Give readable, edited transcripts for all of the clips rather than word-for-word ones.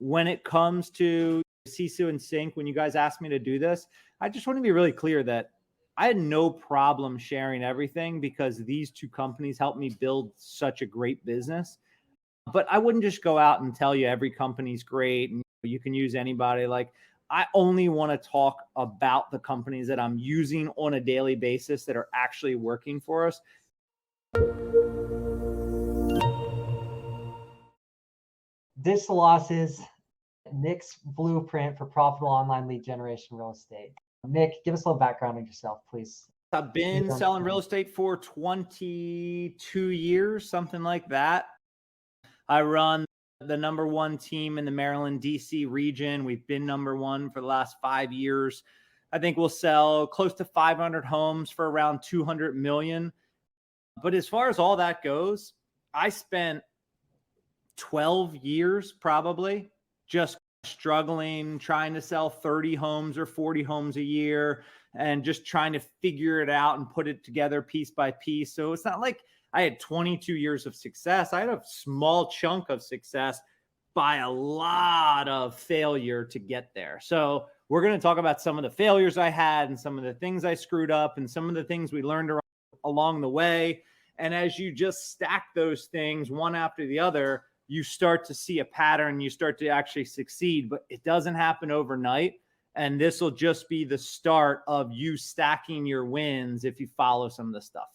when it comes to Sisu and CINC, when you guys asked me to do this, I just want to be really clear that I had no problem sharing everything because these two companies helped me build such a great business. But I wouldn't just go out and tell you every company's great and you can use anybody. Like, I only want to talk about the companies that I'm using on a daily basis that are actually working for us. Digital losses, Nick's blueprint for profitable online lead generation real estate. Nick, give us a little background on yourself, please. I've been selling real estate for 22 years, something like that. I run the #1 team in the Maryland, DC region. We've been #1 for the last 5 years. I think we'll sell close to 500 homes for around 200 million. But as far as all that goes, I spent 12 years probably just struggling, trying to sell 30 homes or 40 homes a year and just trying to figure it out and put it together piece by piece. So it's not like I had 22 years of success. I had a small chunk of success by a lot of failure to get there. So we're going to talk about some of the failures I had and some of the things I screwed up and some of the things we learned along the way. And as you just stack those things one after the other, you start to see a pattern, you start to actually succeed, but it doesn't happen overnight. And this will just be the start of you stacking your wins if you follow some of the stuff.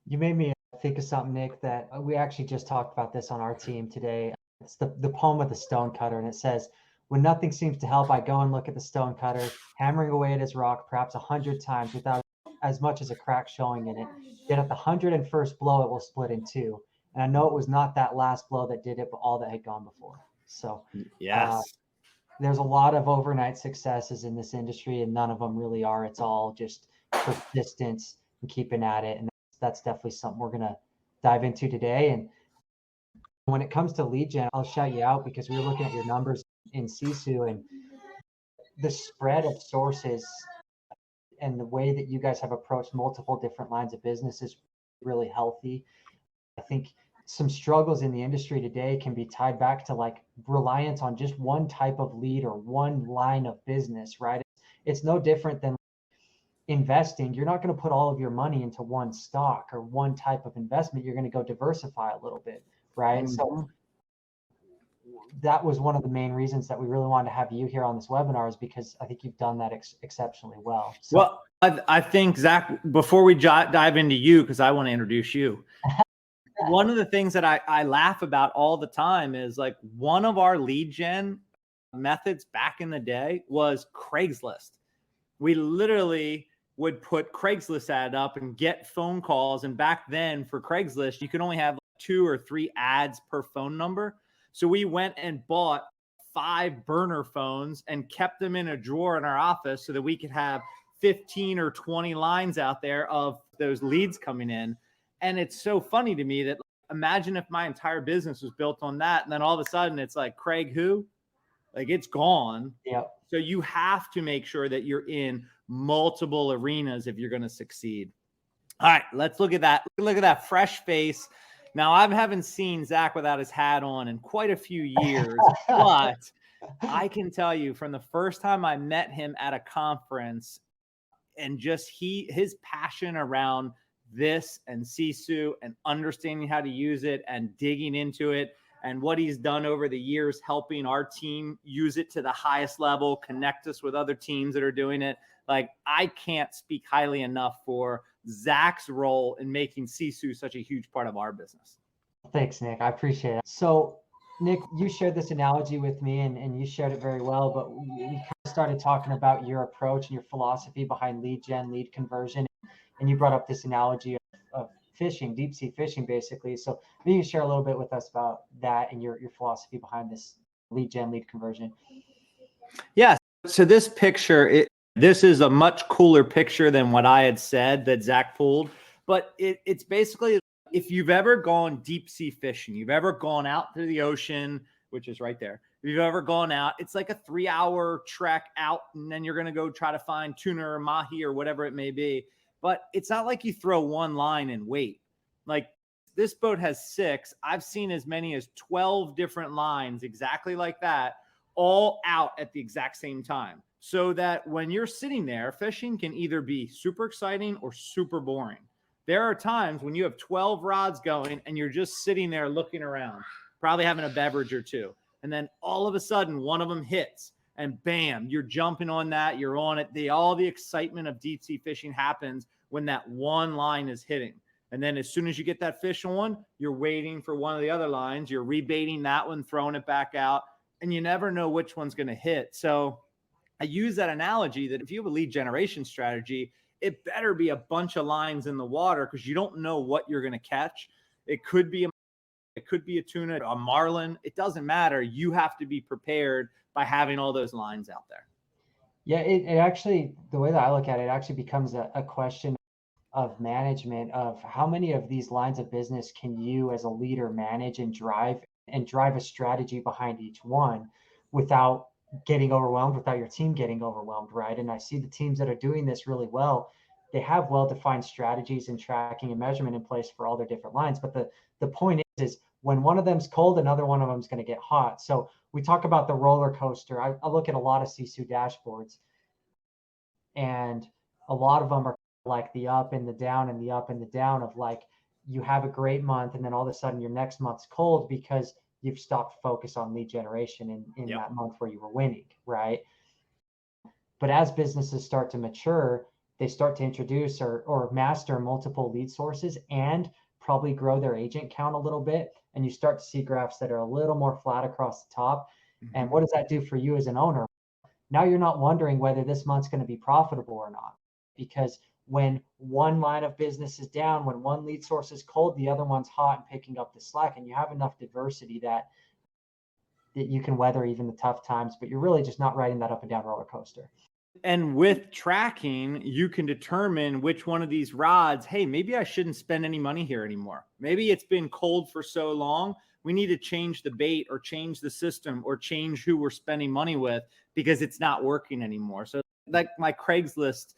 You made me think of something, Nick, that we actually just talked about this on our team today. It's the poem of the stonecutter, and it says, when nothing seems to help, I go and look at the stonecutter, hammering away at his rock perhaps 100 times without as much as a crack showing in it. Yet at the 101st blow, it will split in two. And I know it was not that last blow that did it, but all that had gone before. So yes, there's a lot of overnight successes in this industry, and none of them really are. It's all just persistence and keeping at it. And that's definitely something we're going to dive into today. And when it comes to lead gen, I'll shout you out because we were looking at your numbers in Cisu, and the spread of sources and the way that you guys have approached multiple different lines of business is really healthy. I think some struggles in the industry today can be tied back to like reliance on just one type of lead or one line of business, right? It's no different than investing. You're not going to put all of your money into one stock or one type of investment. You're going to go diversify a little bit, right? Mm-hmm. So that was one of the main reasons that we really wanted to have you here on this webinar, is because I think you've done that exceptionally well. So, well, I think, Zach, before we dive into you, because I want to introduce you, one of the things that I laugh about all the time is like one of our lead gen methods back in the day was Craigslist. We literally would put Craigslist ad up and get phone calls. And back then for Craigslist, you could only have 2 or 3 ads per phone number. So we went and bought 5 burner phones and kept them in a drawer in our office so that we could have 15 or 20 lines out there of those leads coming in. And it's so funny to me that imagine if my entire business was built on that. And then all of a sudden it's like, Craig, who? Like, it's gone. Yep. So you have to make sure that you're in multiple arenas if you're going to succeed. All right, let's look at that. Look at that fresh face. Now, I haven't seen Zach without his hat on in quite a few years, but I can tell you from the first time I met him at a conference and just his passion around this and Cisu and understanding how to use it and digging into it and what he's done over the years, helping our team use it to the highest level, connect us with other teams that are doing it. Like, I can't speak highly enough for Zach's role in making Cisu such a huge part of our business. Thanks, Nick. I appreciate it. So, Nick, you shared this analogy with me and you shared it very well, but we kind of started talking about your approach and your philosophy behind lead gen, lead conversion. And you brought up this analogy of fishing, deep sea fishing, basically. So maybe you can share a little bit with us about that and your philosophy behind this lead gen, lead conversion. Yeah. So this picture, this is a much cooler picture than what I had said that Zach pulled. But it's basically, if you've ever gone deep sea fishing, you've ever gone out to the ocean, which is right there. If you've ever gone out, it's like a 3-hour trek out, and then you're going to go try to find tuna or mahi or whatever it may be. But it's not like you throw one line and wait. Like, this boat has 6. I've seen as many as 12 different lines exactly like that, all out at the exact same time. So that when you're sitting there, fishing can either be super exciting or super boring. There are times when you have 12 rods going and you're just sitting there looking around, probably having a beverage or two. And then all of a sudden, one of them hits and bam, you're jumping on that. You're on it. All the excitement of deep sea fishing happens when that one line is hitting. And then as soon as you get that fish on, you're waiting for one of the other lines. You're rebaiting that one, throwing it back out, and you never know which one's going to hit. So I use that analogy that if you have a lead generation strategy, it better be a bunch of lines in the water because you don't know what you're going to catch. It could be a tuna, a marlin. It doesn't matter. You have to be prepared by having all those lines out there. Yeah, it actually, the way that I look at it, it actually becomes a question of management of how many of these lines of business can you as a leader manage and drive a strategy behind each one without getting overwhelmed, without your team getting overwhelmed, right? And I see the teams that are doing this really well. They have well-defined strategies and tracking and measurement in place for all their different lines. But the point is when one of them's cold, another one of them's going to get hot. So we talk about the roller coaster. I look at a lot of Sisu dashboards, and a lot of them are like the up and the down and the up and the down of like you have a great month and then all of a sudden your next month's cold because you've stopped focus on lead generation in Yep. that month where you were winning, right? But as businesses start to mature, they start to introduce or master multiple lead sources and probably grow their agent count a little bit. And you start to see graphs that are a little more flat across the top. Mm-hmm. And what does that do for you as an owner? Now you're not wondering whether this month's going to be profitable or not, because when one line of business is down, when one lead source is cold, the other one's hot and picking up the slack, and you have enough diversity that you can weather even the tough times, but you're really just not riding that up and down roller coaster. And with tracking, you can determine which one of these rods, hey, maybe I shouldn't spend any money here anymore. Maybe it's been cold for so long. We need to change the bait or change the system or change who we're spending money with because it's not working anymore. So like my Craigslist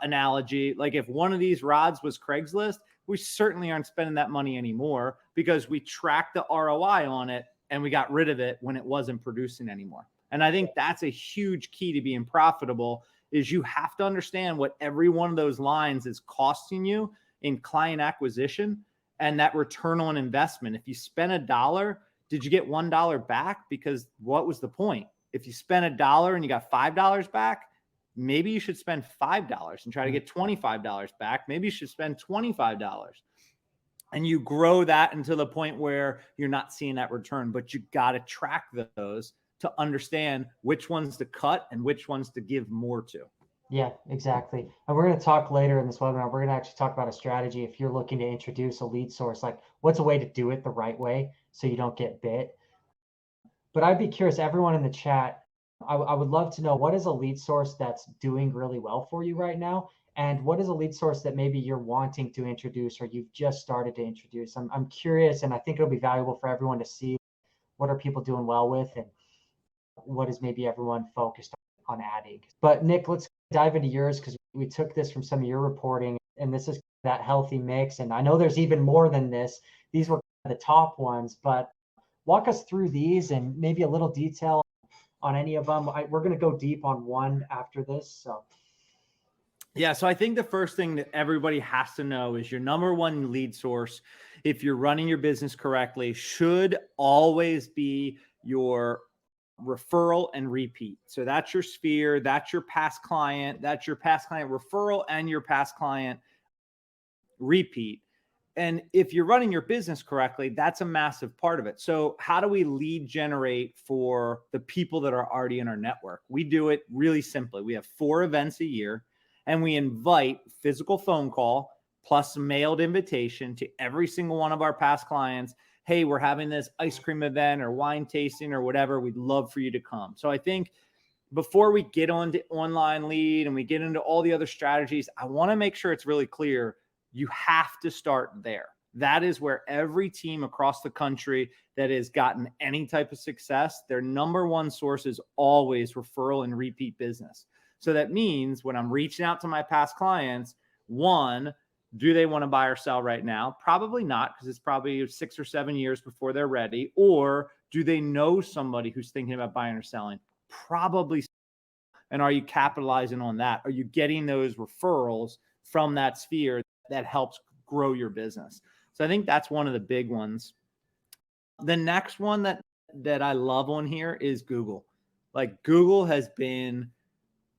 analogy, like if one of these rods was Craigslist, we certainly aren't spending that money anymore because we tracked the ROI on it and we got rid of it when it wasn't producing anymore. And I think that's a huge key to being profitable is you have to understand what every one of those lines is costing you in client acquisition and that return on investment. If you spend $1, did you get $1 back? Because what was the point? If you spent $1 and you got $5 back, maybe you should spend $5 and try to get $25 back. Maybe you should spend $25. And you grow that until the point where you're not seeing that return, but you got to track those to understand which ones to cut and which ones to give more to. Yeah, exactly. And we're going to talk later in this webinar. We're going to actually talk about a strategy if you're looking to introduce a lead source, like what's a way to do it the right way so you don't get bit. But I'd be curious, everyone in the chat, I would love to know what is a lead source that's doing really well for you right now? And what is a lead source that maybe you're wanting to introduce or you've just started to introduce? I'm curious, and I think it'll be valuable for everyone to see what are people doing well with and what is maybe everyone focused on adding. But Nick, let's dive into yours because we took this from some of your reporting, and this is that healthy mix. And I know there's even more than this. These were the top ones, but walk us through these and maybe a little detail on any of them. We're going to go deep on one after this. So. Yeah, so I think the first thing that everybody has to know is your number one lead source, if you're running your business correctly, should always be your referral and repeat. So that's your sphere, that's your past client referral and your past client repeat. And if you're running your business correctly, that's a massive part of it. So how do we lead generate for the people that are already in our network? We do it really simply. We have 4 events a year and we invite physical phone call plus mailed invitation to every single one of our past clients. Hey, we're having this ice cream event or wine tasting or whatever. We'd love for you to come. So I think before we get on to online lead and we get into all the other strategies, I want to make sure it's really clear. You have to start there. That is where every team across the country that has gotten any type of success, their number one source is always referral and repeat business. So that means when I'm reaching out to my past clients, one, Do they want to buy or sell right now? Probably not, because it's probably 6 or 7 years before they're ready. Or do they know somebody who's thinking about buying or selling? Probably. And are you capitalizing on that? Are you getting those referrals from that sphere that helps grow your business? So I think that's one of the big ones. The next one that I love on here is Google. Like, Google has been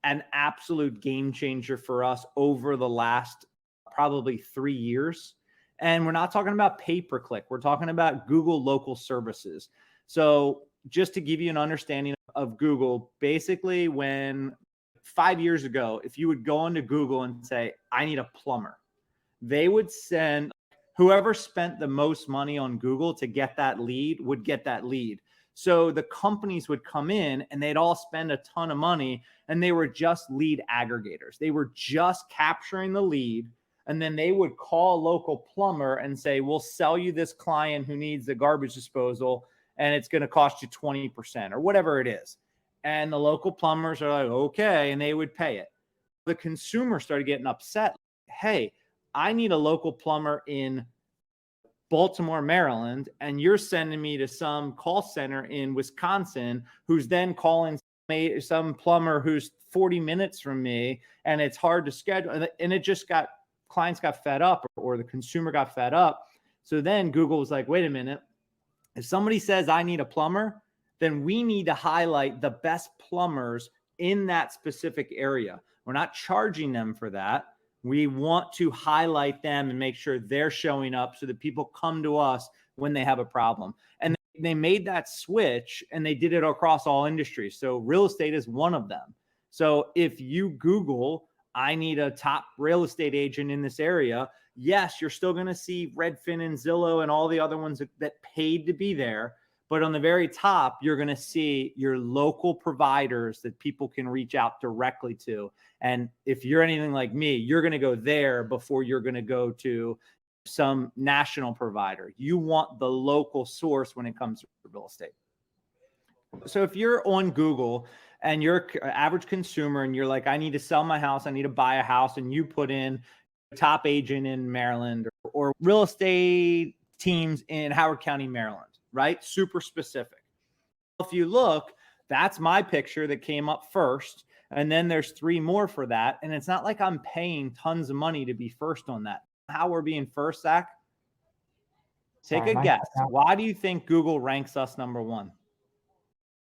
an absolute game changer for us over the last probably 3 years. And we're not talking about pay-per-click. We're talking about Google local services. So just to give you an understanding of Google, basically when 5 years ago, if you would go into Google and say, I need a plumber, they would send whoever spent the most money on Google to get that lead would get that lead. So the companies would come in and they'd all spend a ton of money, and they were just lead aggregators. They were just capturing the lead, and then they would call a local plumber and say, we'll sell you this client who needs the garbage disposal, and it's going to cost you 20% or whatever it is. And the local plumbers are like, okay, and they would pay it. The consumer started getting upset. Hey, I need a local plumber in Baltimore, Maryland, and you're sending me to some call center in Wisconsin who's then calling some plumber who's 40 minutes from me, and it's hard to schedule. And it just clients got fed up, or the consumer got fed up. So then Google was like, wait a minute, if somebody says I need a plumber, then we need to highlight the best plumbers in that specific area. We're not charging them for that. We want to highlight them and make sure they're showing up so that people come to us when they have a problem. And they made that switch, and they did it across all industries. So real estate is one of them. So if you Google, I need a top real estate agent in this area, yes, you're still going to see Redfin and Zillow and all the other ones that paid to be there. But on the very top, you're going to see your local providers that people can reach out directly to. And if you're anything like me, you're going to go there before you're going to go to some national provider. You want the local source when it comes to real estate. So if you're on Google and you're an average consumer and you're like, I need to sell my house, I need to buy a house, and you put in top agent in Maryland or real estate teams in Howard County, Maryland, right? Super specific. If you look, that's my picture that came up first. And then there's 3 more for that. And it's not like I'm paying tons of money to be first on that. How we're being first, Zach? Take a guess. Why do you think Google ranks us number 1?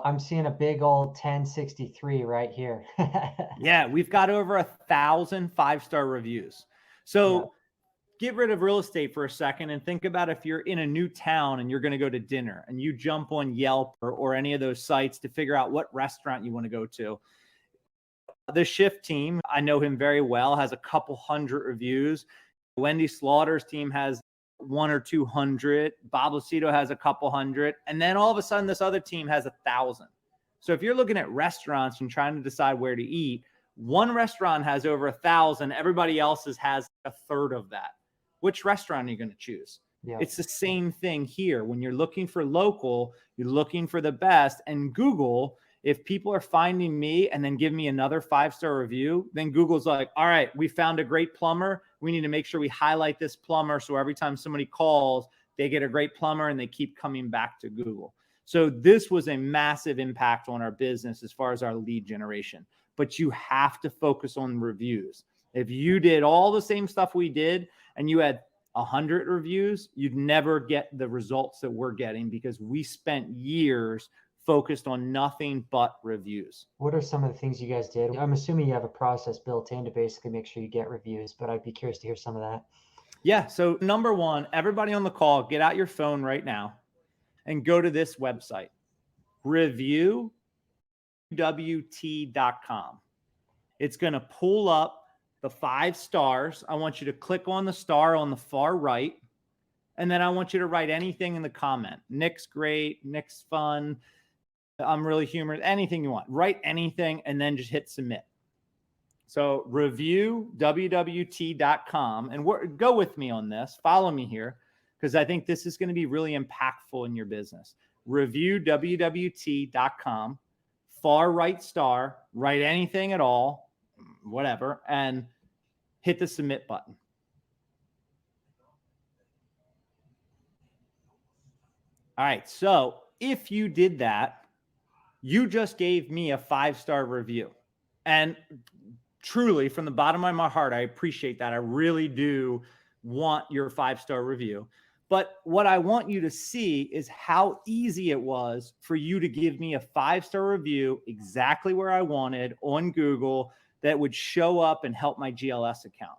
I'm seeing a big old 1063 right here. Yeah, we've got over 1,000 5-star reviews. So get rid of real estate for a second and think about if you're in a new town and you're going to go to dinner and you jump on Yelp or any of those sites to figure out what restaurant you want to go to. The Shift team, I know him very well, has a couple hundred reviews. Wendy Slaughter's team has 100 or 200. Bob Lucido has a couple hundred. And then all of a sudden, this other team has 1,000. So if you're looking at restaurants and trying to decide where to eat, one restaurant has over 1,000. Everybody else's has a third of that. Which restaurant are you going to choose? Yeah. It's the same thing here. When you're looking for local, you're looking for the best. And Google, if people are finding me and then give me another 5-star review, then Google's like, all right, we found a great plumber. We need to make sure we highlight this plumber. So every time somebody calls, they get a great plumber and they keep coming back to Google. So this was a massive impact on our business as far as our lead generation. But you have to focus on reviews. If you did all the same stuff we did and you had 100 reviews, you'd never get the results that we're getting because we spent years focused on nothing but reviews. What are some of the things you guys did? I'm assuming you have a process built in to basically make sure you get reviews, but I'd be curious to hear some of that. Yeah. So number 1, everybody on the call, get out your phone right now and go to this website, reviewwt.com. It's going to pull up the 5 stars. I want you to click on the star on the far right. And then I want you to write anything in the comment. Nick's great. Nick's fun. I'm really humorous. Anything you want. Write anything and then just hit submit. So reviewwt.com. And go with me on this. Follow me here because I think this is going to be really impactful in your business. Reviewwt.com. Far right star. Write anything at all. Whatever. And hit the submit button. All right. So if you did that, you just gave me a 5-star review. And truly, from the bottom of my heart, I appreciate that. I really do want your 5-star review. But what I want you to see is how easy it was for you to give me a 5-star review exactly where I wanted on Google that would show up and help my GLS account.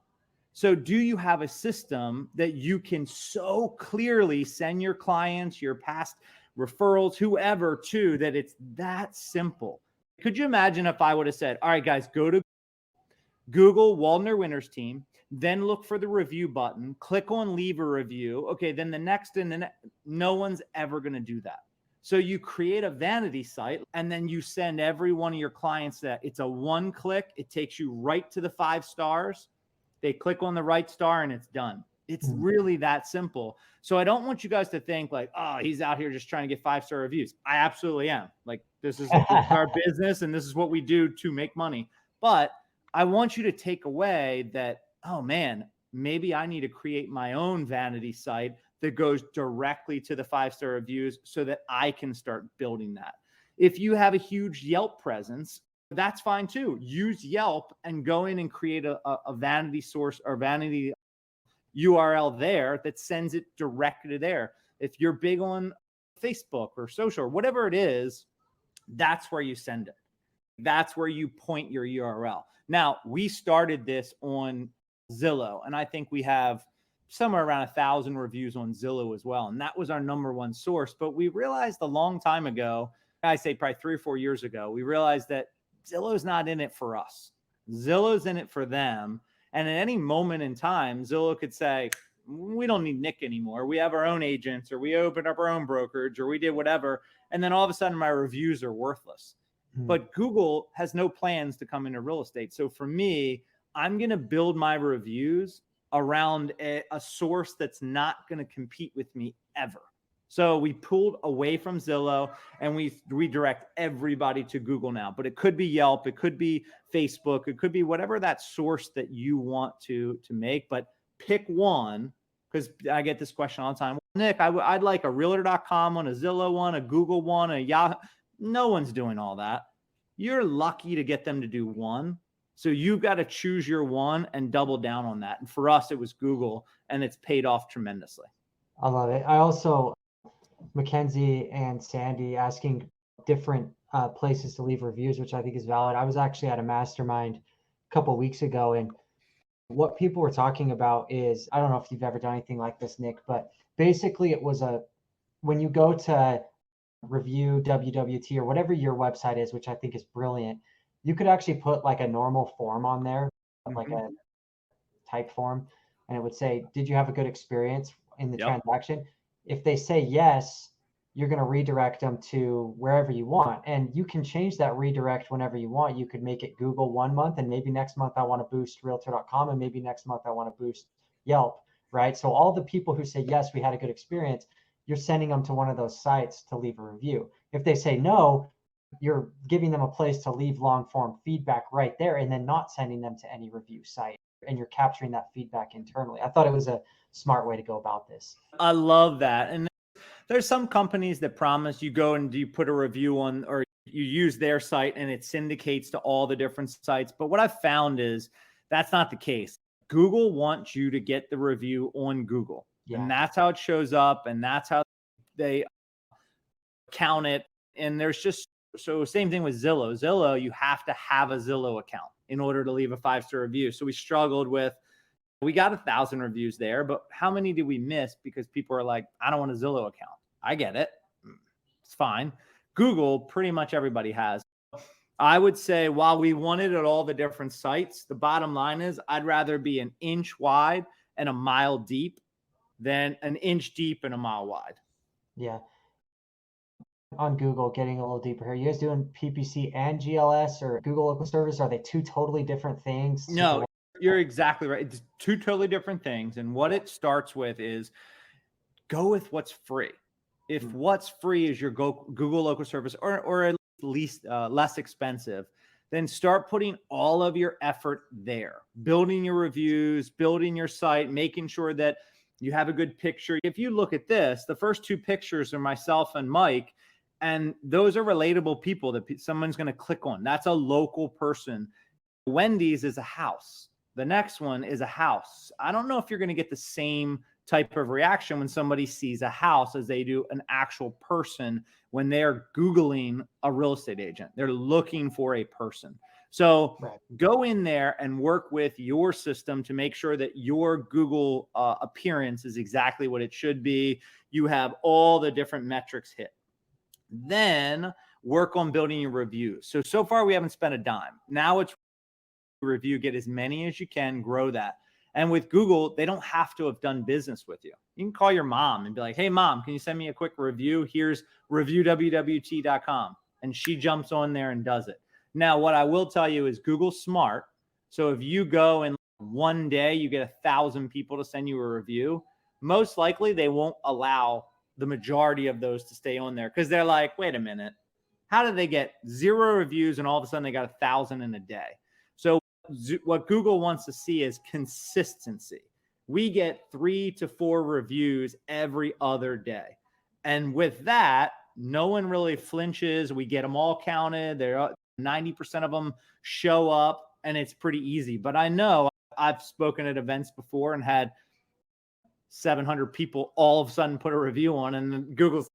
So do you have a system that you can so clearly send your clients, your past referrals, whoever to, that it's that simple? Could you imagine if I would have said, all right, guys, go to Google Waldner Winners Team, then look for the review button, click on leave a review. Okay, then the next and the no one's ever going to do that. So you create a vanity site and then you send every one of your clients that. It's a one click. It takes you right to the 5 stars. They click on the right star and it's done. It's really that simple. So I don't want you guys to think like, oh, he's out here just trying to get 5-star reviews. I absolutely am. Like this is our business and this is what we do to make money. But I want you to take away that, oh man, maybe I need to create my own vanity site that goes directly to the 5-star reviews so that I can start building that. If you have a huge Yelp presence, that's fine too. Use Yelp and go in and create a vanity source or vanity URL there that sends it directly to there. If you're big on Facebook or social or whatever it is, that's where you send it. That's where you point your URL. Now, we started this on Zillow, and I think we have somewhere around 1,000 reviews on Zillow as well. And that was our number one source. But we realized a long time ago, I say probably 3 or 4 years ago, we realized that Zillow's not in it for us. Zillow's in it for them. And at any moment in time, Zillow could say, we don't need Nick anymore. We have our own agents, or we opened up our own brokerage, or we did whatever. And then all of a sudden my reviews are worthless. But Google has no plans to come into real estate. So for me, I'm going to build my reviews around a source that's not going to compete with me ever. So we pulled away from Zillow and we redirect everybody to Google now. But it could be Yelp, it could be Facebook, it could be whatever that source that you want to make. But pick one, because I get this question all the time. Nick, I'd like a realtor.com one, a Zillow one, a Google one, a Yahoo. No one's doing all that. You're lucky to get them to do one. So you've got to choose your one and double down on that. And for us, it was Google, and it's paid off tremendously. I love it. I also, Mackenzie and Sandy asking different places to leave reviews, which I think is valid. I was actually at a mastermind a couple of weeks ago, and what people were talking about is, I don't know if you've ever done anything like this, Nick, but basically it was when you go to review WWT or whatever your website is, which I think is brilliant, you could actually put like a normal form on there, like a type form, and it would say, did you have a good experience in the transaction? If they say yes, you're going to redirect them to wherever you want. And you can change that redirect whenever you want. You could make it Google 1 month, and maybe next month I want to boost realtor.com, and maybe next month I want to boost Yelp, right? So all the people who say, yes, we had a good experience, you're sending them to one of those sites to leave a review. If they say no, you're giving them a place to leave long form feedback right there, and then not sending them to any review site. And you're capturing that feedback internally. I thought it was a smart way to go about this. I love that. And there's some companies that promise you go and you put a review on, or you use their site and it syndicates to all the different sites. But what I've found is that's not the case. Google wants you to get the review on Google. Yeah. And that's how it shows up. And that's how they count it. And there's just, so same thing with Zillow. Zillow, you have to have a Zillow account in order to leave a 5-star review. So we struggled with, we got 1,000 reviews there, but how many did we miss because people are like, I don't want a Zillow account. I get it. It's fine. Google, pretty much everybody has. I would say while we wanted at all the different sites, the bottom line is I'd rather be an inch wide and a mile deep than an inch deep and a mile wide. Yeah. On Google, getting a little deeper here, you guys doing PPC and GLS or Google Local Service? Are they two totally different things? No, you're exactly right. It's two totally different things. And what it starts with is go with what's free. If what's free is your Google Local Service or at least less expensive, then start putting all of your effort there, building your reviews, building your site, making sure that You have a good picture. If you look at this, the first 2 pictures are myself and Mike, and those are relatable people that someone's going to click on. That's a local person. Wendy's is a house. The next one is a house. I don't know if you're going to get the same type of reaction when somebody sees a house as they do an actual person when they're Googling a real estate agent. They're looking for a person. So go in there and work with your system to make sure that your Google appearance is exactly what it should be. You have all the different metrics hit. Then work on building your reviews. So far we haven't spent a dime. Now it's review, get as many as you can, grow that. And with Google, they don't have to have done business with you. You can call your mom and be like, hey, mom, can you send me a quick review? Here's reviewwwt.com. And she jumps on there and does it. Now, what I will tell you is Google's smart. So if you go and one day you get 1,000 people to send you a review, most likely they won't allow the majority of those to stay on there because they're like, wait a minute, how did they get 0 reviews and all of a sudden they got 1,000 in a day? So what Google wants to see is consistency. We get 3 to 4 reviews every other day. And with that, no one really flinches. We get them all counted. They're 90% of them show up and it's pretty easy. But I know I've spoken at events before and had 700 people all of a sudden put a review on, and Google's,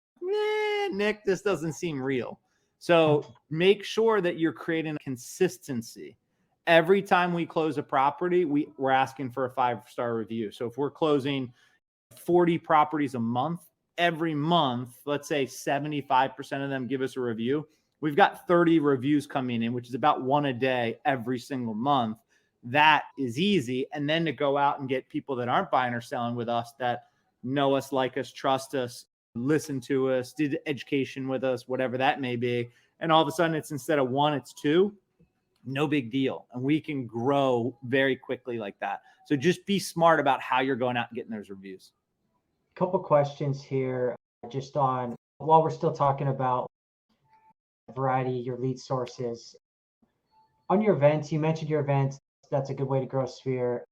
Nick, this doesn't seem real. So make sure that you're creating consistency. Every time we close a property, we're asking for a 5-star review. So if we're closing 40 properties a month, every month, let's say 75% of them give us a review. We've got 30 reviews coming in, which is about 1 a day every single month. That is easy. And then to go out and get people that aren't buying or selling with us, that know us, like us, trust us, listen to us, did education with us, whatever that may be. And all of a sudden it's instead of 1, it's 2. No big deal. And we can grow very quickly like that. So just be smart about how you're going out and getting those reviews. A couple questions here just on, while we're still talking about variety, your lead sources. On your events, you mentioned your events. That's a good way to grow a sphere.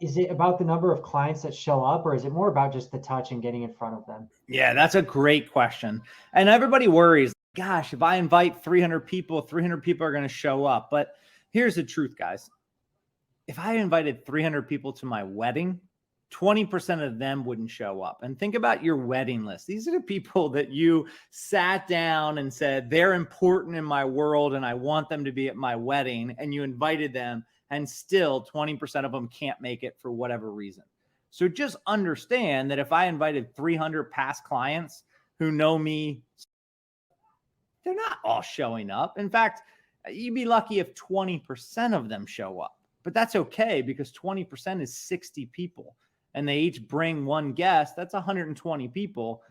Is it about the number of clients that show up, or is it more about just the touch and getting in front of them? Yeah, that's a great question. And everybody worries, gosh, if I invite 300 people, 300 people are going to show up. But here's the truth, guys. If I invited 300 people to my wedding, 20% of them wouldn't show up. And think about your wedding list. These are the people that you sat down and said, they're important in my world and I want them to be at my wedding. And you invited them, and still 20% of them can't make it for whatever reason. So just understand that if I invited 300 past clients who know me, they're not all showing up. In fact, you'd be lucky if 20% of them show up. But that's okay, because 20% is 60 people. And they each bring one guest. That's 120 people.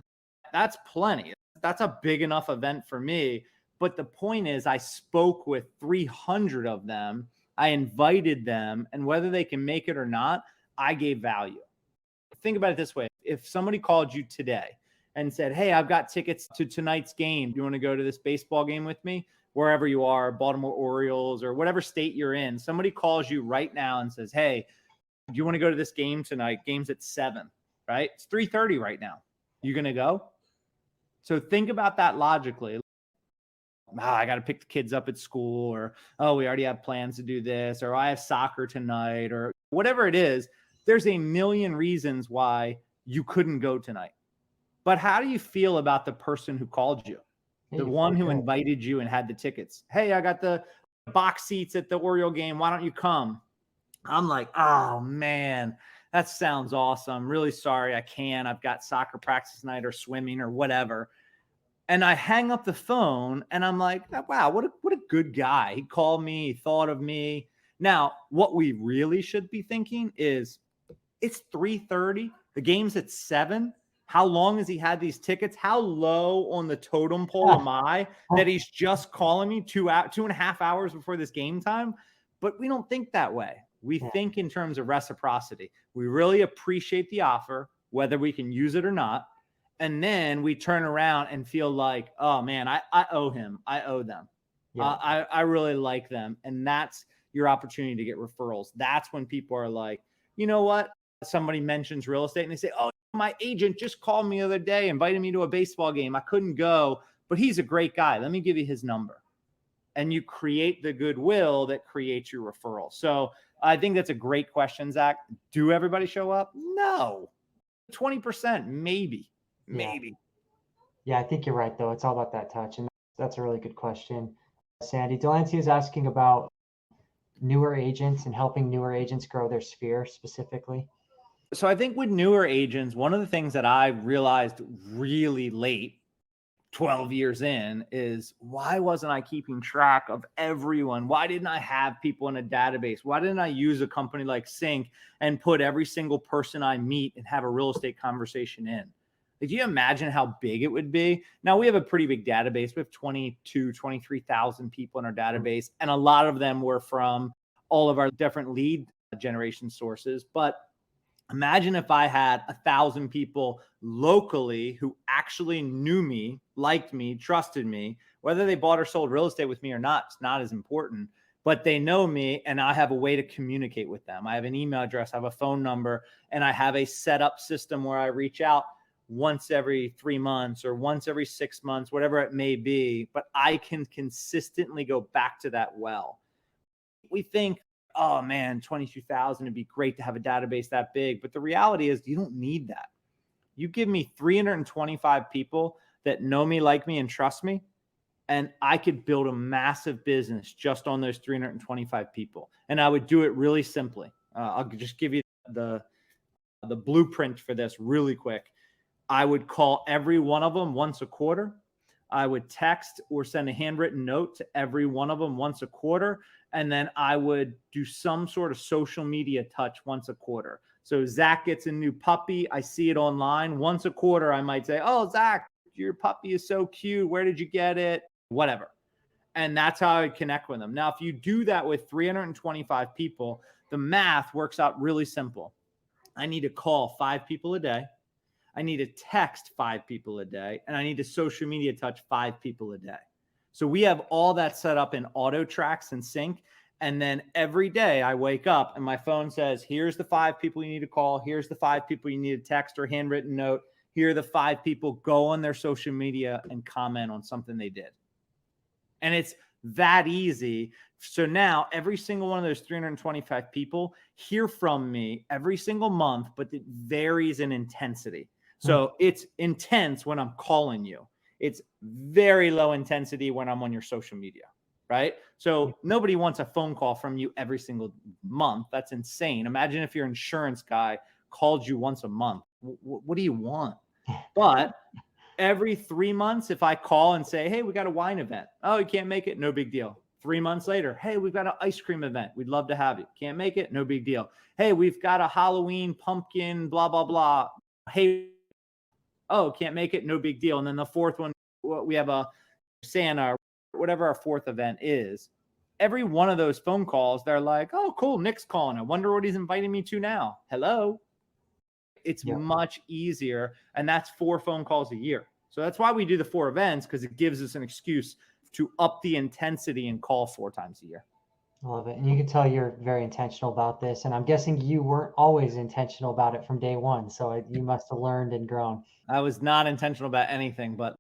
That's plenty. That's a big enough event for me. But the point is, I spoke with 300 of them. I invited them. And whether they can make it or not, I gave value. Think about it this way. If somebody called you today and said, hey, I've got tickets to tonight's game. Do you want to go to this baseball game with me? Wherever you are, Baltimore Orioles or whatever state you're in, somebody calls you right now and says, hey, do you want to go to this game tonight? Game's at 7, right? It's 3:30 right now. You going to go? So think about that logically. I got to pick the kids up at school, or, oh, we already have plans to do this, or I have soccer tonight, or whatever it is. There's a million reasons why you couldn't go tonight. But how do you feel about the person who called you? The one who invited you and had the tickets. Hey, I got the box seats at the Oriole game. Why don't you come? I'm like, oh, man, that sounds awesome. Really sorry, I can't. I've got soccer practice tonight or swimming or whatever. And I hang up the phone and I'm like, wow, what a good guy. He called me. He thought of me. Now, what we really should be thinking is, it's 3:30. The game's at 7. How long has he had these tickets? How low on the totem pole am I that he's just calling me 2.5 hours before this game time? But we don't think that way. We think in terms of reciprocity. We really appreciate the offer, whether we can use it or not. And then we turn around and feel like, oh, man, I owe him. I owe them. Yeah. I really like them. And that's your opportunity to get referrals. That's when people are like, you know what? somebody mentions real estate and they say, oh, my agent just called me the other day, invited me to a baseball game. I couldn't go, but he's a great guy. Let me give you his number. And you create the goodwill that creates your referral. So I think that's a great question, Zach. Do everybody show up? No. 20%, maybe. Yeah, I think you're right, though. It's all about that touch. And that's a really good question. Sandy, Delancey is asking about newer agents and helping newer agents grow their sphere specifically. So I think with newer agents, one of the things that I realized really late, 12 years in, is why wasn't I keeping track of everyone? Why didn't I have people in a database? Why didn't I use a company like CINC and put every single person I meet and have a real estate conversation in? Like, do you imagine how big it would be? Now we have a pretty big database. We have 23,000 people in our database, and a lot of them were from all of our different lead generation sources. But imagine if I had 1,000 people locally who actually knew me, liked me, trusted me, whether they bought or sold real estate with me or not, it's not as important, but they know me and I have a way to communicate with them. I have an email address, I have a phone number, and I have a set up system where I reach out once every 3 months or once every 6 months, whatever it may be, but I can consistently go back to that well. We think, oh man, 22,000, it'd be great to have a database that big. But the reality is you don't need that. You give me 325 people that know me, like me, and trust me, and I could build a massive business just on those 325 people. And I would do it really simply. I'll just give you the blueprint for this really quick. I would call every one of them once a quarter. I would text or send a handwritten note to every one of them once a quarter. And then I would do some sort of social media touch once a quarter. So Zach gets a new puppy. I see it online. Once a quarter, I might say, oh, Zach, your puppy is so cute. Where did you get it? Whatever. And that's how I would connect with them. Now, if you do that with 325 people, the math works out really simple. I need to call 5 people a day. I need to text 5 people a day, and I need to social media touch 5 people a day. So we have all that set up in auto tracks and CINC. And then every day I wake up and my phone says, here's the 5 people you need to call. Here's the 5 people you need to text or handwritten note. Here are the 5 people. Go on their social media and comment on something they did. And it's that easy. So now every single one of those 325 people hear from me every single month, but it varies in intensity. So it's intense when I'm calling you. It's very low intensity when I'm on your social media, right? So nobody wants a phone call from you every single month. That's insane. Imagine if your insurance guy called you once a month. What do you want? But every 3 months, if I call and say, hey, we got a wine event. Oh, you can't make it? No big deal. 3 months later, hey, we've got an ice cream event. We'd love to have you. Can't make it? No big deal. Hey, we've got a Halloween pumpkin, blah, blah, blah. Hey, oh, can't make it? No big deal. And then the fourth one, we have a Santa, whatever our fourth event is. Every one of those phone calls, they're like, oh, cool, Nick's calling. I wonder what he's inviting me to now. Hello. It's much easier. And that's 4 phone calls a year. So that's why we do the 4 events, because it gives us an excuse to up the intensity and call 4 times a year. I love it. And you can tell you're very intentional about this. And I'm guessing you weren't always intentional about it from day one. So you must have learned and grown. I was not intentional about anything, but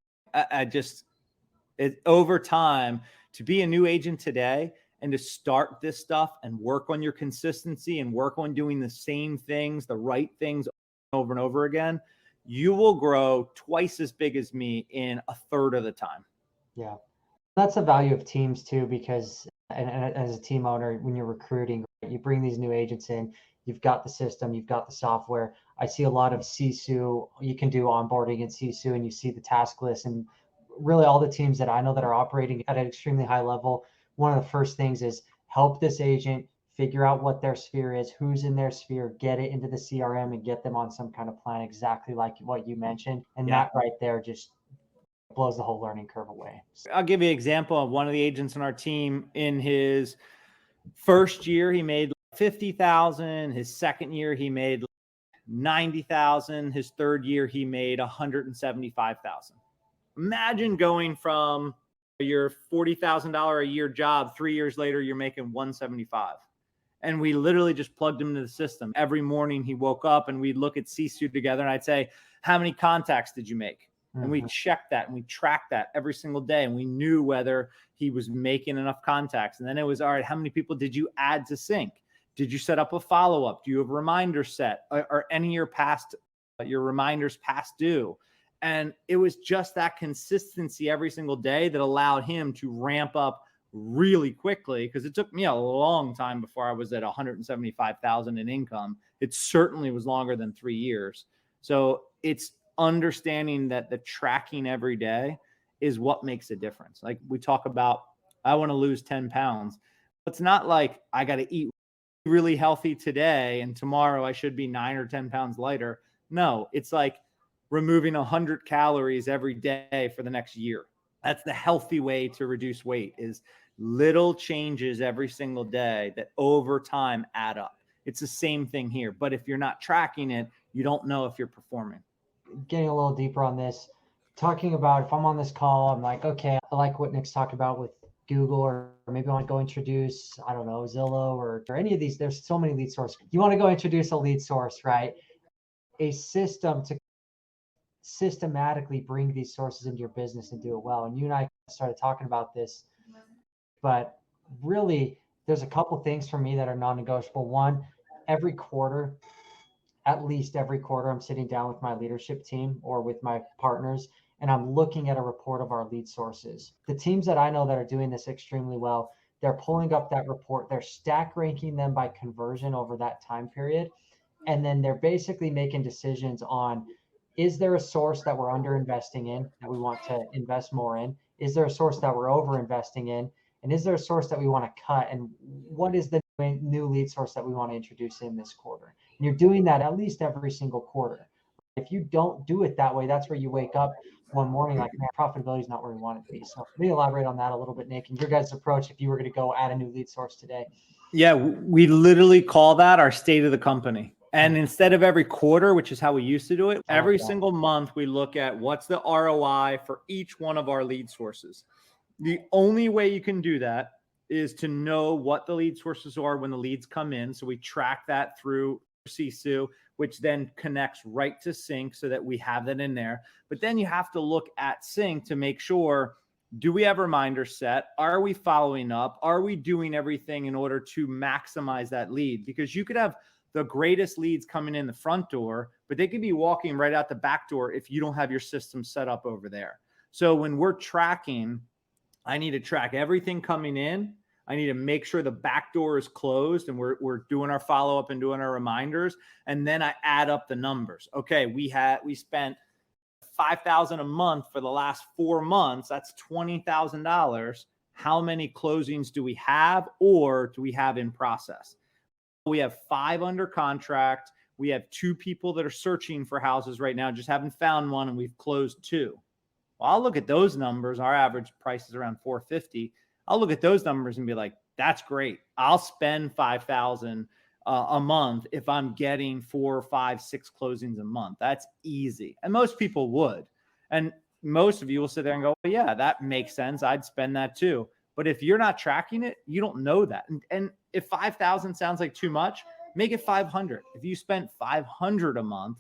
over time, to be a new agent today and to start this stuff and work on your consistency and work on doing the same things, the right things over and over again, you will grow twice as big as me in a third of the time. Yeah. That's the value of teams too, because and as a team owner, when you're recruiting, you bring these new agents in, you've got the system, you've got the software. I see a lot of Cisu. You can do onboarding in Cisu, and you see the task list. And really all the teams that I know that are operating at an extremely high level, one of the first things is help this agent figure out what their sphere is, who's in their sphere, get it into the CRM and get them on some kind of plan, exactly like what you mentioned. And that right there just blows the whole learning curve away. I'll give you an example of one of the agents in our team. In his first year, he made 50,000. His second year, he made 90,000. His third year, he made 175,000. Imagine going from your $40,000 a year job, 3 years later, you're making 175. And we literally just plugged him into the system. Every morning he woke up and we'd look at Cisu together and I'd say, how many contacts did you make? And we checked that and we tracked that every single day. And we knew whether he was making enough contacts. And then it was, all right, how many people did you add to sync? Did you set up a follow-up? Do you have a reminder set? Are any of your reminders past due? And it was just that consistency every single day that allowed him to ramp up really quickly, because it took me a long time before I was at 175,000 in income. It certainly was longer than 3 years. So it's understanding that the tracking every day is what makes a difference. Like we talk about, I want to lose 10 pounds. It's not like I got to eat really healthy today and tomorrow I should be 9 or 10 pounds lighter. No, it's like removing 100 calories every day for the next year. That's the healthy way to reduce weight, is little changes every single day that over time add up. It's the same thing here. But if you're not tracking it, you don't know if you're performing. Getting a little deeper on this, talking about if I'm on this call, I'm like, okay, I like what Nick's talked about with Google, or maybe I want to go introduce, I don't know, Zillow or any of these. There's so many lead sources. You want to go introduce a lead source, right? A system to systematically bring these sources into your business and do it well. And you and I started talking about this, but really there's a couple things for me that are non-negotiable. One, every quarter, at least every quarter, I'm sitting down with my leadership team or with my partners, and I'm looking at a report of our lead sources. The teams that I know that are doing this extremely well, they're pulling up that report, they're stack ranking them by conversion over that time period. And then they're basically making decisions on, is there a source that we're under investing in that we want to invest more in? Is there a source that we're over investing in? And is there a source that we want to cut? And what is the new lead source that we want to introduce in this quarter? And you're doing that at least every single quarter. If you don't do it that way, that's where you wake up one morning like, man, profitability is not where we want it to be. So let me elaborate on that a little bit, Nick, and your guys' approach if you were going to go add a new lead source today. Yeah, we literally call that our state of the company. And instead of every quarter, which is how we used to do it, every single month we look at what's the ROI for each one of our lead sources. The only way you can do that is to know what the lead sources are when the leads come in. So we track that through Cisu, which then connects right to CINC so that we have that in there. But then you have to look at CINC to make sure, do we have reminders set? Are we following up? Are we doing everything in order to maximize that lead? Because you could have the greatest leads coming in the front door, but they could be walking right out the back door if you don't have your system set up over there. So when we're tracking, I need to track everything coming in. I need to make sure the back door is closed and we're doing our follow-up and doing our reminders. And then I add up the numbers. Okay, we spent $5,000 a month for the last 4 months. That's $20,000. How many closings do we have, or do we have in process? We have 5 under contract. We have 2 people that are searching for houses right now, just haven't found one, and we've closed 2. Well, I'll look at those numbers. Our average price is around $450. I'll look at those numbers and be like, that's great. I'll spend $5,000 a month if I'm getting 4, 5, 6 closings a month. That's easy. And most people would. And most of you will sit there and go, well, yeah, that makes sense. I'd spend that too. But if you're not tracking it, you don't know that. And if 5,000 sounds like too much, make it 500. If you spent 500 a month,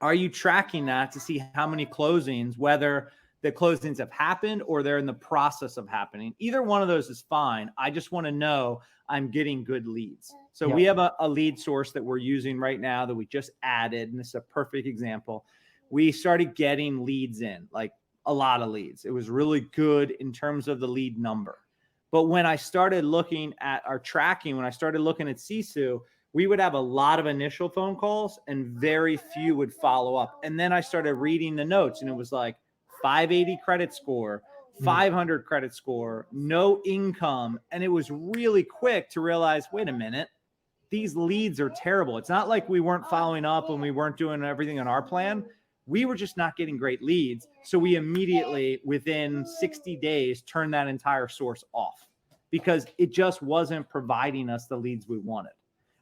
are you tracking that to see how many closings, whether the closings have happened or they're in the process of happening? Either one of those is fine. I just want to know I'm getting good leads. So we have a lead source that we're using right now that we just added, and this is a perfect example. We started getting leads in, like a lot of leads. It was really good in terms of the lead number. But when I started looking at our tracking, when I started looking at Cisu, we would have a lot of initial phone calls and very few would follow up. And then I started reading the notes, and it was like 580 credit score, 500 credit score, no income. And it was really quick to realize, wait a minute, these leads are terrible. It's not like we weren't following up and we weren't doing everything on our plan. We were just not getting great leads. So we immediately, within 60 days, turned that entire source off because it just wasn't providing us the leads we wanted.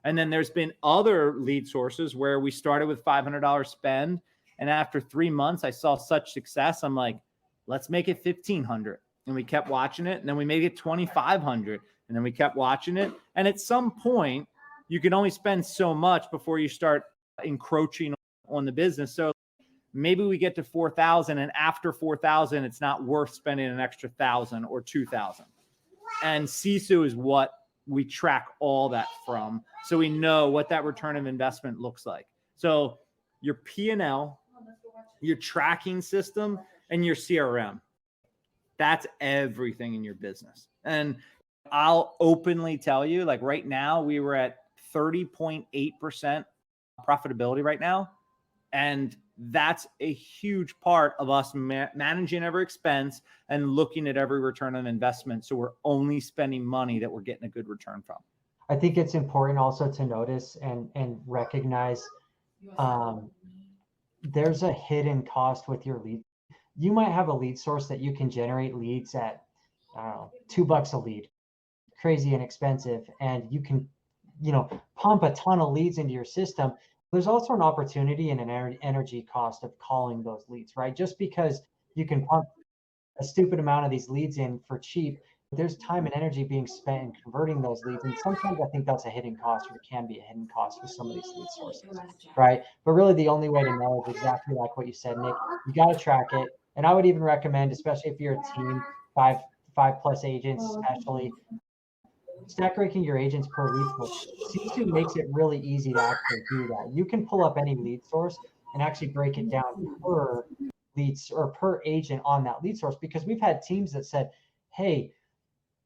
And then there's been other lead sources where we started with $500 spend. And after 3 months, I saw such success. I'm like, let's make it 1,500. and we kept watching it. And then we made it 2,500, and then we kept watching it. And at some point, you can only spend so much before you start encroaching on the business. So maybe we get to 4,000, and after 4,000, it's not worth spending an extra 1,000 or 2,000. And Cisu is what we track all that from, so we know what that return of investment looks like. So your P&L, your tracking system, and your CRM, that's everything in your business. And I'll openly tell you, like right now, we were at 30.8% profitability right now. And that's a huge part of us managing every expense and looking at every return on investment. So we're only spending money that we're getting a good return from. I think it's important also to notice and recognize there's a hidden cost with your lead. You might have a lead source that you can generate leads at, I don't know, $2 a lead, crazy inexpensive. And you can, pump a ton of leads into your system. There's also an opportunity and an energy cost of calling those leads, right? Just because you can pump a stupid amount of these leads in for cheap, there's time and energy being spent in converting those leads. And sometimes I think that's a hidden cost, or it can be a hidden cost with some of these lead sources, right? But really the only way to know is exactly like what you said, Nick. You got to track it. And I would even recommend, especially if you're a team, five plus agents, especially, stack ranking your agents per lead source. Cisu makes it really easy to actually do that. You can pull up any lead source and actually break it down per leads or per agent on that lead source, because we've had teams that said, hey,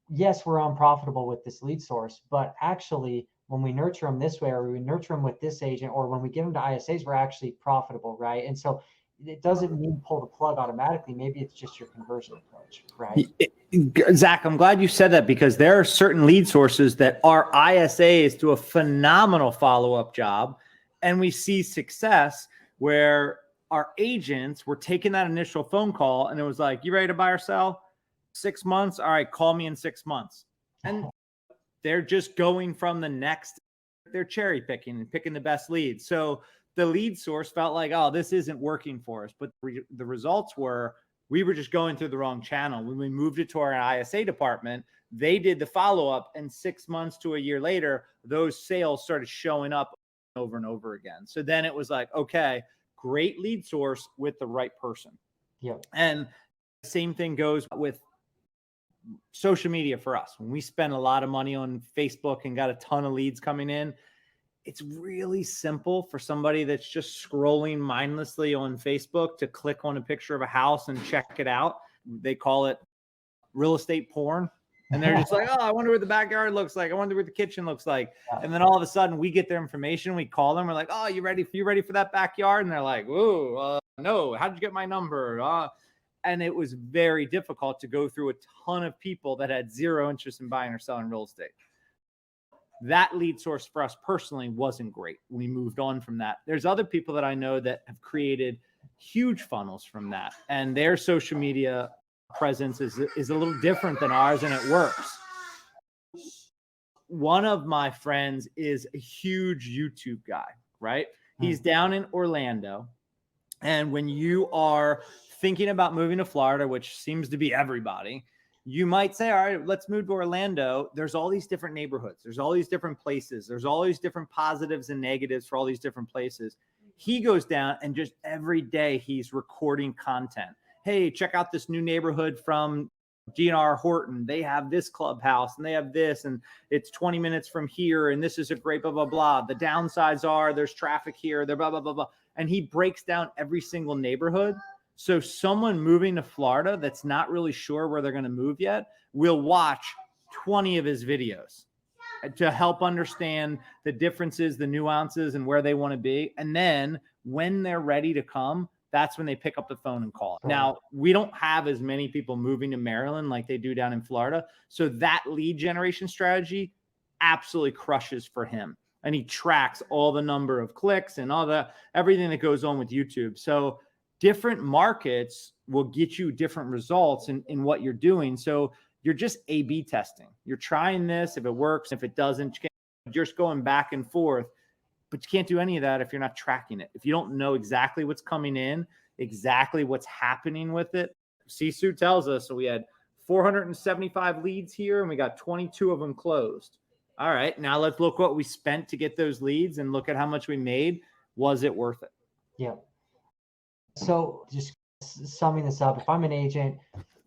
yes, we're unprofitable with this lead source, but actually when we nurture them this way, or we nurture them with this agent, or when we give them to ISAs, we're actually profitable, right? And so it doesn't mean pull the plug automatically. Maybe it's just your conversion approach, right? Zach, I'm glad you said that, because there are certain lead sources that our ISAs do a phenomenal follow-up job. And we see success where our agents were taking that initial phone call and it was like, you ready to buy or sell? 6 months. All right, call me in 6 months. And they're just going from the next, they're cherry picking and picking the best leads. So the lead source felt like, oh, this isn't working for us. But the results were, we were just going through the wrong channel. When we moved it to our ISA department, they did the follow-up, and 6 months to a year later, those sales started showing up over and over again. So then it was like, okay, great lead source with the right person. Yeah. And the same thing goes with social media for us. When we spend a lot of money on Facebook and got a ton of leads coming in, it's really simple for somebody that's just scrolling mindlessly on Facebook to click on a picture of a house and check it out. They call it real estate porn. And they're just like, oh, I wonder what the backyard looks like. I wonder what the kitchen looks like. And then all of a sudden we get their information. We call them. We're like, oh, you ready for that backyard? And they're like, whoa, no, how'd you get my number? And it was very difficult to go through a ton of people that had zero interest in buying or selling real estate. That lead source for us personally wasn't great. We moved on from that. There's other people that I know that have created huge funnels from that, and their social media presence is a little different than ours, and it works. One of my friends is a huge YouTube guy, right? He's down in Orlando. And when you are thinking about moving to Florida, which seems to be everybody, you might say, all right, let's move to Orlando. There's all these different neighborhoods. There's all these different places. There's all these different positives and negatives for all these different places. He goes down and just every day he's recording content. Hey, check out this new neighborhood from GNR Horton. They have this clubhouse and they have this, and it's 20 minutes from here. And this is a great blah, blah, blah. The downsides are there's traffic here, there, blah, blah, blah, blah. And he breaks down every single neighborhood. So someone moving to Florida that's not really sure where they're going to move yet will watch 20 of his videos to help understand the differences, the nuances, and where they want to be. And then when they're ready to come, that's when they pick up the phone and call. Now, we don't have as many people moving to Maryland like they do down in Florida. So that lead generation strategy absolutely crushes for him. And he tracks all the number of clicks and everything that goes on with YouTube. So different markets will get you different results in what you're doing. So you're just A/B testing. You're trying this. If it works, if it doesn't, you're just going back and forth. But you can't do any of that if you're not tracking it. If you don't know exactly what's coming in, exactly what's happening with it. Cisu tells us, so we had 475 leads here, and we got 22 of them closed. All right, now let's look what we spent to get those leads and look at how much we made. Was it worth it? Yeah. So just summing this up, if I'm an agent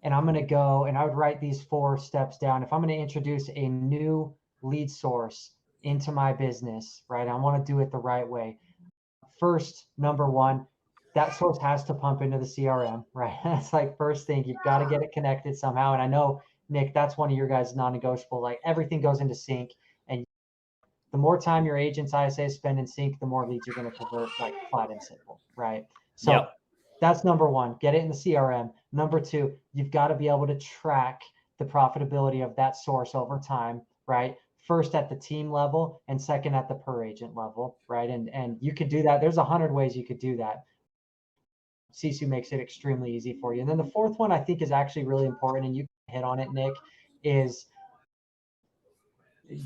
and I'm going to go and I would write these 4 steps down, if I'm going to introduce a new lead source into my business, right? I want to do it the right way. First, number 1, that source has to pump into the CRM, right? That's like first thing, you've got to get it connected somehow. And I know, Nick, that's one of your guys' non-negotiable, like everything goes into sync, and the more time your agent's ISA spend in sync, the more leads you're going to convert, like flat and simple, right? So Yep. That's number 1, get it in the CRM. Number 2, you've got to be able to track the profitability of that source over time, right? First at the team level and second at the per agent level, right? And you could do that. There's 100 ways you could do that. Sisu makes it extremely easy for you. And then the fourth one I think is actually really important, and you hit on it, Nick, is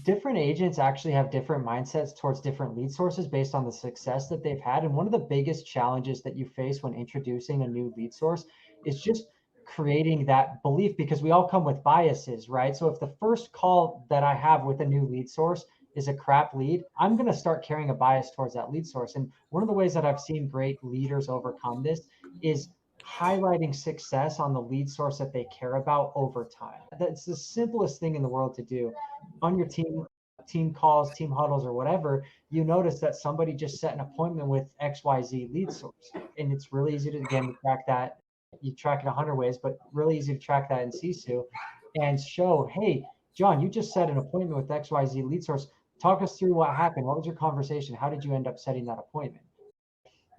different agents actually have different mindsets towards different lead sources based on the success that they've had. And one of the biggest challenges that you face when introducing a new lead source is just creating that belief, because we all come with biases, right? So if the first call that I have with a new lead source is a crap lead, I'm going to start carrying a bias towards that lead source. And one of the ways that I've seen great leaders overcome this is highlighting success on the lead source that they care about over time. That's the simplest thing in the world to do. On your team calls, team huddles, or whatever, you notice that somebody just set an appointment with XYZ lead source. And it's really easy to, again, track that. You track it 100 ways, but really easy to track that in Cisu and show, hey, John, you just set an appointment with XYZ lead source. Talk us through what happened. What was your conversation? How did you end up setting that appointment?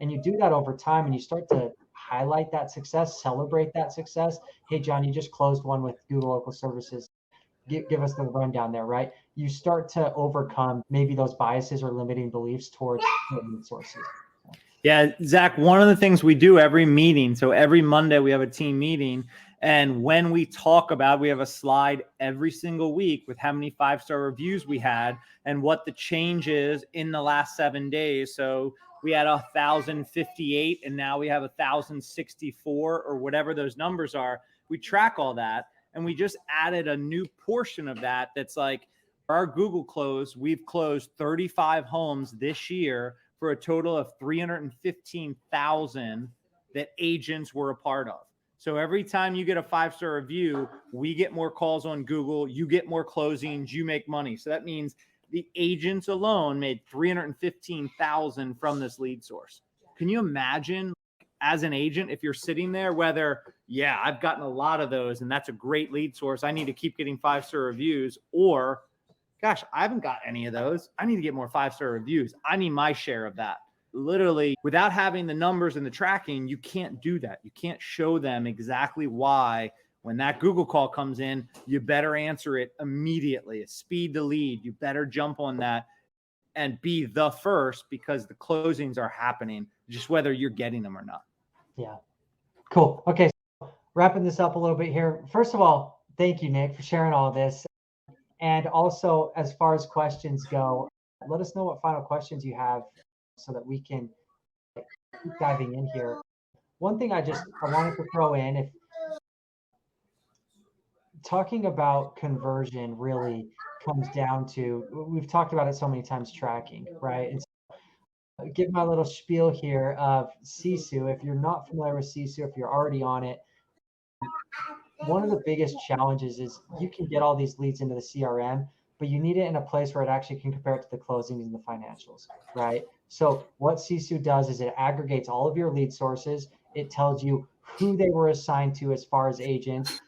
And you do that over time, and you start to highlight that success, celebrate that success. Hey, John, you just closed one with Google Local Services. Give us the rundown there, right? You start to overcome maybe those biases or limiting beliefs towards lead sources. Yeah, Zach, one of the things we do every meeting, so every Monday we have a team meeting, and when we talk about, we have a slide every single week with how many 5-star reviews we had and what the change is in the last 7 days. So we had 1,058 and now we have 1,064 or whatever those numbers are. We track all that, and we just added a new portion of that that's like, for our Google close, we've closed 35 homes this year for a total of 315,000 that agents were a part of. So every time you get a 5-star review, we get more calls on Google, you get more closings, you make money. So that means the agents alone made 315,000 from this lead source. Can you imagine, as an agent, if you're sitting there, whether, yeah, I've gotten a lot of those and that's a great lead source, I need to keep getting 5-star reviews, or gosh, I haven't got any of those, I need to get more 5-star reviews, I need my share of that. Literally, without having the numbers and the tracking, you can't do that. You can't show them exactly why when that Google call comes in, you better answer it immediately. Speed the lead. You better jump on that and be the first, because the closings are happening, just whether you're getting them or not. Yeah. Cool. Okay. So wrapping this up a little bit here. First of all, thank you, Nick, for sharing all this. And also, as far as questions go, let us know what final questions you have so that we can keep diving in here. One thing I wanted to throw in, if talking about conversion really comes down to, we've talked about it so many times, tracking, right? And so give my little spiel here of Cisu. If you're not familiar with Cisu, if you're already on it, one of the biggest challenges is you can get all these leads into the CRM, but you need it in a place where it actually can compare it to the closings and the financials, right? So what Cisu does is it aggregates all of your lead sources. It tells you who they were assigned to as far as agents.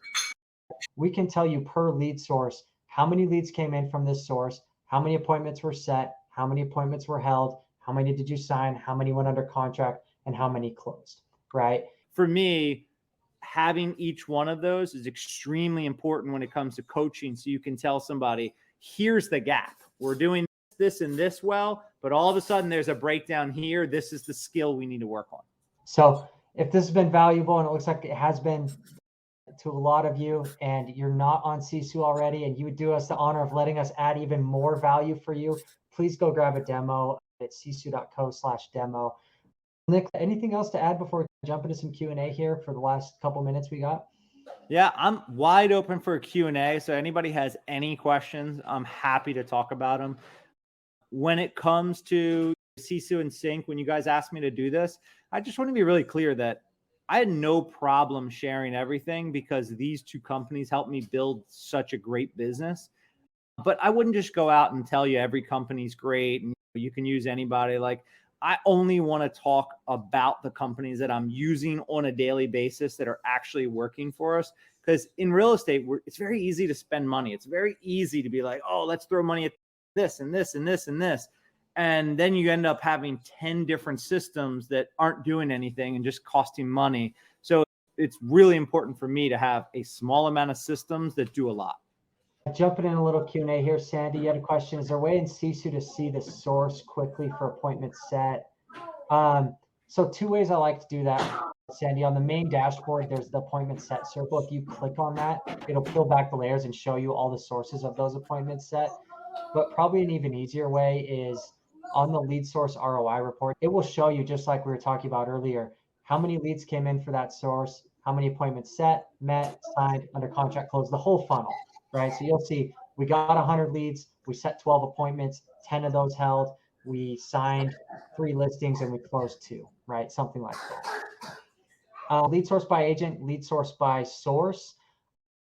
We can tell you per lead source how many leads came in from this source, how many appointments were set, how many appointments were held, how many did you sign, how many went under contract, and how many closed, right? For me, having each one of those is extremely important when it comes to coaching. So you can tell somebody, here's the gap. We're doing this and this well, but all of a sudden there's a breakdown here. This is the skill we need to work on. So if this has been valuable, and it looks like it has been to a lot of you, and you're not on Cisu already, and you would do us the honor of letting us add even more value for you, please go grab a demo at sisu.co/demo. Nick, anything else to add before we jump into some Q&A here for the last couple minutes we got? Yeah, I'm wide open for a Q&A. So anybody has any questions, I'm happy to talk about them. When it comes to Sisu and CINC, when you guys asked me to do this, I just want to be really clear that I had no problem sharing everything because these two companies helped me build such a great business. But I wouldn't just go out and tell you every company's great and you can use anybody. Like, I only want to talk about the companies that I'm using on a daily basis that are actually working for us. Because in real estate, it's very easy to spend money. It's very easy to be like, oh, let's throw money at this and this and this and this. And then you end up having 10 different systems that aren't doing anything and just costing money. So it's really important for me to have a small amount of systems that do a lot. Jumping in a little Q&A here, Sandy, you had a question. Is there a way in Cisu to see the source quickly for appointment set? So two ways I like to do that, Sandy. On the main dashboard, there's the appointment set circle. If you click on that, it'll peel back the layers and show you all the sources of those appointments set. But probably an even easier way is on the lead source ROI report. It will show you, just like we were talking about earlier, how many leads came in for that source, how many appointments set, met, signed, under contract, closed, the whole funnel, right? So you'll see we got 100 leads, we set 12 appointments, 10 of those held, we signed 3 listings, and we closed 2, right? Something like that. Lead source by agent, lead source by source.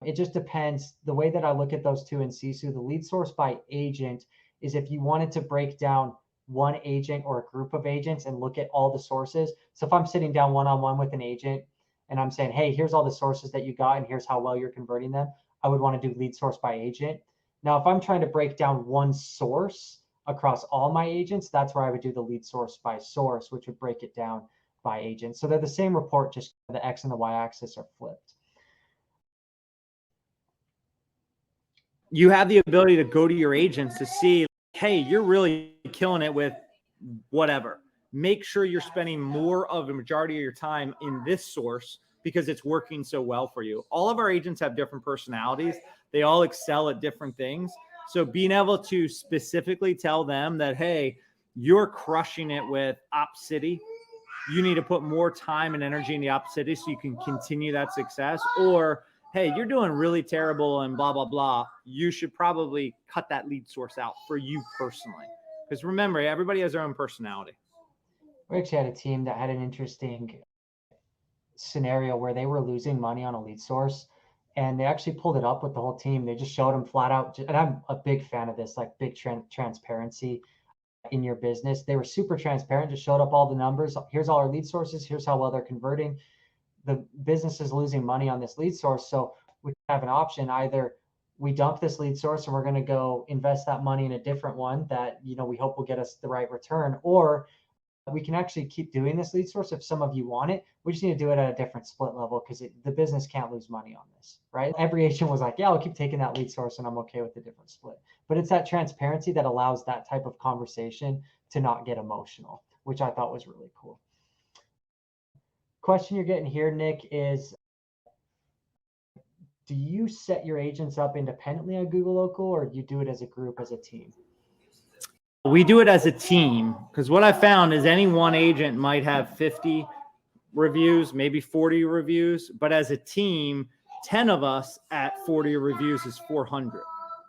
It just depends. The way that I look at those two in Cisu, the lead source by agent is if you wanted to break down one agent or a group of agents and look at all the sources. So if I'm sitting down one-on-one with an agent and I'm saying, hey, here's all the sources that you got and here's how well you're converting them, I would want to do lead source by agent. Now, if I'm trying to break down one source across all my agents, that's where I would do the lead source by source, which would break it down by agent. So they're the same report, just the X and the Y axis are flipped. You have the ability to go to your agents to see, hey, you're really killing it with whatever. Make sure you're spending more of the majority of your time in this source because it's working so well for you. All of our agents have different personalities. They all excel at different things. So being able to specifically tell them that, hey, you're crushing it with Op City. You need to put more time and energy in the Op City so you can continue that success. Or, hey, you're doing really terrible and blah, blah, blah. You should probably cut that lead source out for you personally. Because remember, everybody has their own personality. We actually had a team that had an interesting scenario where they were losing money on a lead source and they actually pulled it up with the whole team. They just showed them flat out. And I'm a big fan of this, like big transparency in your business. They were super transparent, just showed up all the numbers. Here's all our lead sources. Here's how well they're converting. The business is losing money on this lead source. So we have an option. Either we dump this lead source and we're going to go invest that money in a different one that, you know, we hope will get us the right return, or we can actually keep doing this lead source if some of you want it. We just need to do it at a different split level because the business can't lose money on this, right? Every agent was like, yeah, I'll keep taking that lead source and I'm okay with the different split. But it's that transparency that allows that type of conversation to not get emotional, which I thought was really cool. Question you're getting here, Nick, is do you set your agents up independently on Google Local or do you do it as a group, as a team? We do it as a team because what I found is any one agent might have 50 reviews, maybe 40 reviews, but as a team, 10 of us at 40 reviews is 400.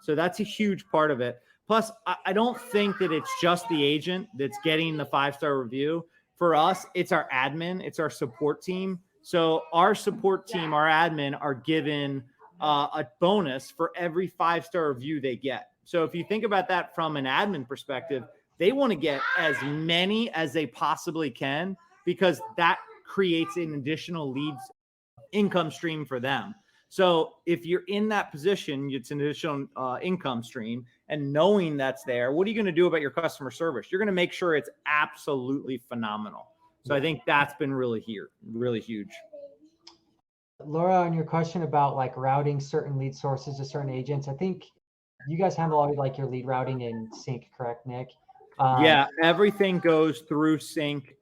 So that's a huge part of it. Plus, I don't think that it's just the agent that's getting the 5-star review. For us, it's our admin, it's our support team. So our support team, our admin are given a bonus for every 5-star review they get. So if you think about that from an admin perspective, they want to get as many as they possibly can because that creates an additional leads income stream for them. So if you're in that position, it's an additional income stream, and knowing that's there, what are you going to do about your customer service? You're going to make sure it's absolutely phenomenal. So I think that's been really huge. Laura, on your question about like routing certain lead sources to certain agents, I think you guys handle all like your lead routing in CINC, correct, Nick? Yeah, everything goes through CINC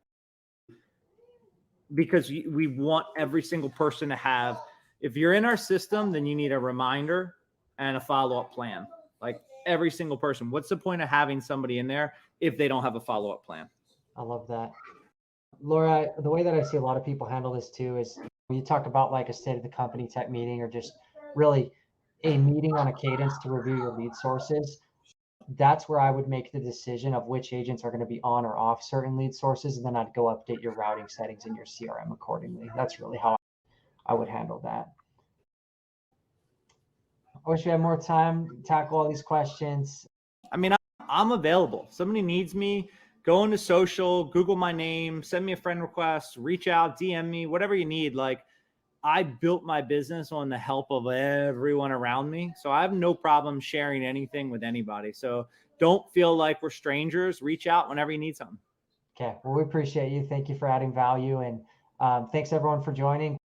because we want every single person to have, if you're in our system, then you need a reminder and a follow-up plan. Like every single person. What's the point of having somebody in there if they don't have a follow-up plan? I love that. Laura, the way that I see a lot of people handle this too is you talk about like a state of the company type meeting, or just really a meeting on a cadence to review your lead sources, that's where I would make the decision of which agents are going to be on or off certain lead sources. And then I'd go update your routing settings in your CRM accordingly. That's really how I would handle that. I wish we had more time to tackle all these questions. I mean, I'm available. Somebody needs me, go into social, Google my name, send me a friend request, reach out, DM me, whatever you need. Like, I built my business on the help of everyone around me. So I have no problem sharing anything with anybody. So don't feel like we're strangers. Reach out whenever you need something. Okay. Well, we appreciate you. Thank you for adding value. And thanks everyone for joining.